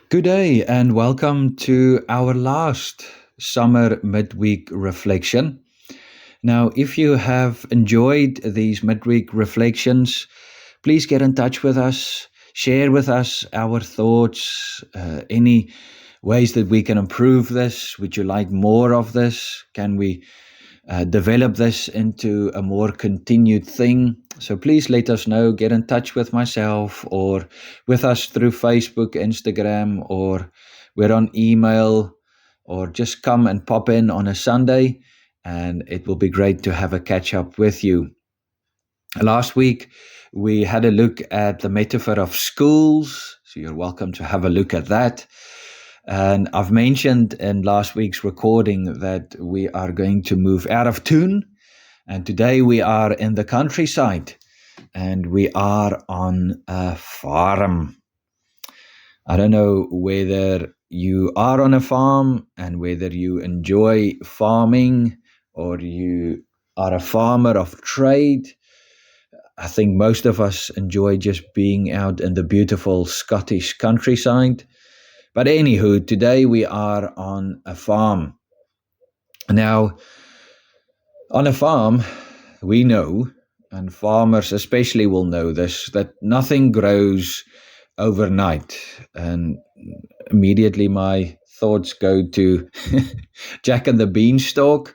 Good day and welcome to our last summer midweek reflection. Now, if you have enjoyed these midweek reflections, please get in touch with us, share with us our thoughts, any ways that we can improve this. Would you like more of this? Can we develop this into a more continued thing? So please let us know. Get in touch with myself or with us through Facebook, Instagram, or we're on email, or just come and pop in on a Sunday, and it will be great to have a catch up with you. Last week, we had a look at the metaphor of schools, so you're welcome to have a look at that. And I've mentioned in last week's recording that we are going to move out of Thun, and today we are in the countryside, and we are on a farm. I don't know whether you are on a farm and whether you enjoy farming or you are a farmer of trade. I think most of us enjoy just being out in the beautiful Scottish countryside. But anywho, today we are on a farm. Now, on a farm, we know, and farmers especially will know this, that nothing grows overnight. And immediately my thoughts go to Jack and the Beanstalk,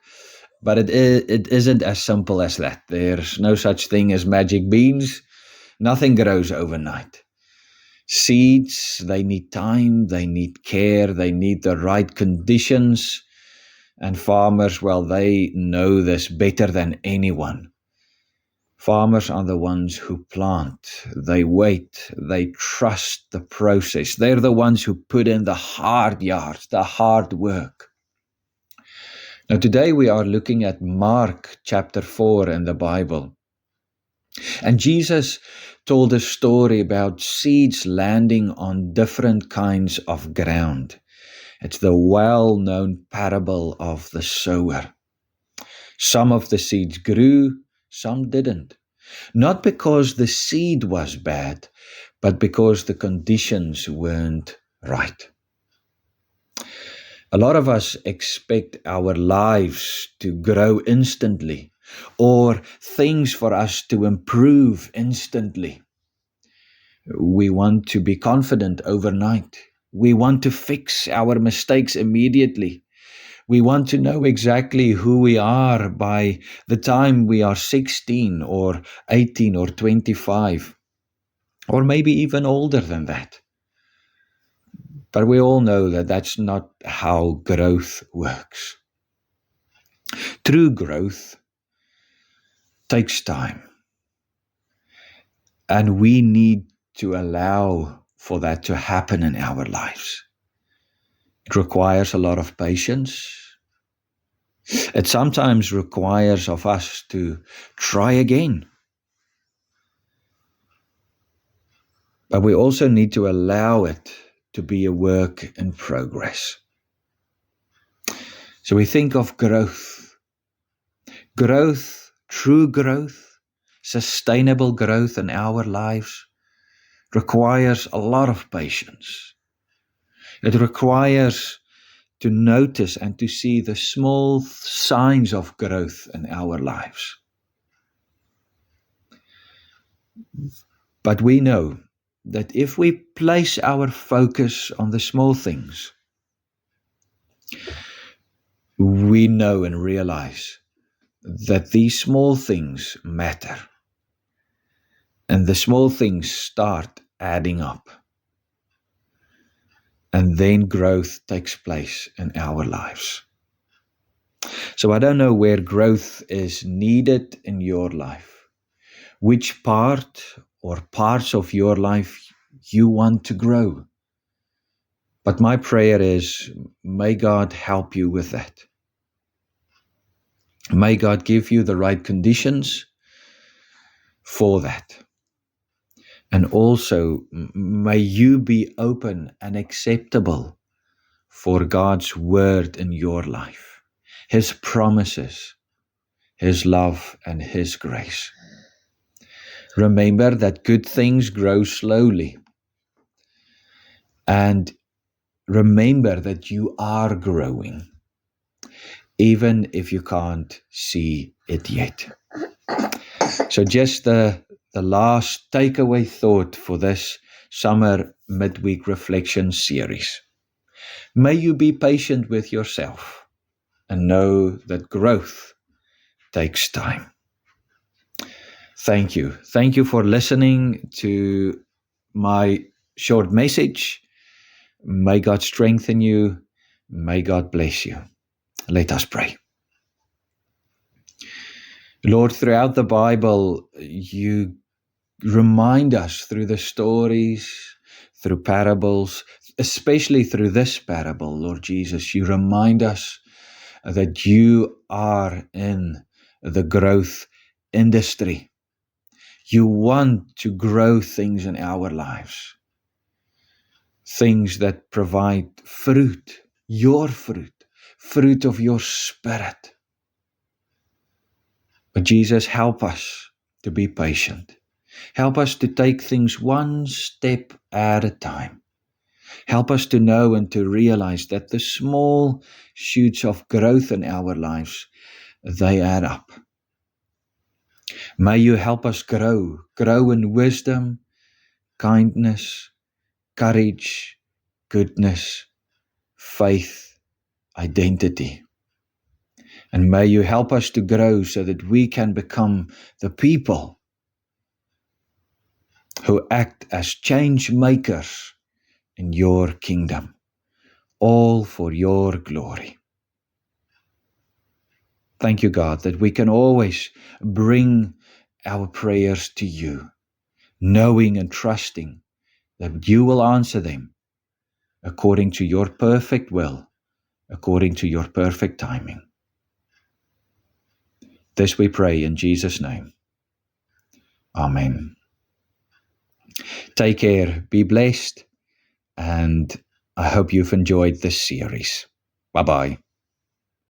but it isn't as simple as that. There's no such thing as magic beans. Nothing grows overnight. Seeds, they need time, they need care, they need the right conditions. And farmers, well, they know this better than anyone. Farmers are the ones who plant, they wait, they trust the process. They're the ones who put in the hard yards, the hard work. Now, today we are looking at Mark chapter 4 in the Bible. And Jesus told a story about seeds landing on different kinds of ground. It's the well-known parable of the sower. Some of the seeds grew, some didn't. Not because the seed was bad, but because the conditions weren't right. A lot of us expect our lives to grow instantly, or things for us to improve instantly. We want to be confident overnight. We want to fix our mistakes immediately. We want to know exactly who we are by the time we are 16 or 18 or 25, or maybe even older than that. But we all know that that's not how growth works. True growth takes time, and we need to allow for that to happen in our lives. It requires a lot of patience. It sometimes requires of us to try again. But we also need to allow it to be a work in progress. So we think of growth. Growth, true growth, sustainable growth in our lives requires a lot of patience. It requires to notice and to see the small signs of growth in our lives. But we know that if we place our focus on the small things, we know and realize that these small things matter. And the small things start adding up. And then growth takes place in our lives. So I don't know where growth is needed in your life, which part or parts of your life you want to grow. But my prayer is, may God help you with that. May God give you the right conditions for that. And also, may you be open and acceptable for God's word in your life, His promises, His love, and His grace. Remember that good things grow slowly. And remember that you are growing, even if you can't see it yet. So just the last takeaway thought for this summer midweek reflection series. May you be patient with yourself and know that growth takes time. Thank you. Thank you for listening to my short message. May God strengthen you. May God bless you. Let us pray. Lord, throughout the Bible, you remind us through the stories, through parables, especially through this parable, Lord Jesus, you remind us that you are in the growth industry. You want to grow things in our lives, things that provide fruit, your fruit of your Spirit. But Jesus, help us to be patient. Help us to take things one step at a time. Help us to know and to realize that the small shoots of growth in our lives, they add up. May you help us grow in wisdom, kindness, courage, goodness, faith, identity. And may you help us to grow so that we can become the people who act as change makers in your kingdom, all for your glory. Thank you, God, that we can always bring our prayers to you, knowing and trusting that you will answer them according to your perfect will, according to your perfect timing. This we pray in Jesus' name. Amen. Take care, be blessed, and I hope you've enjoyed this series. Bye-bye.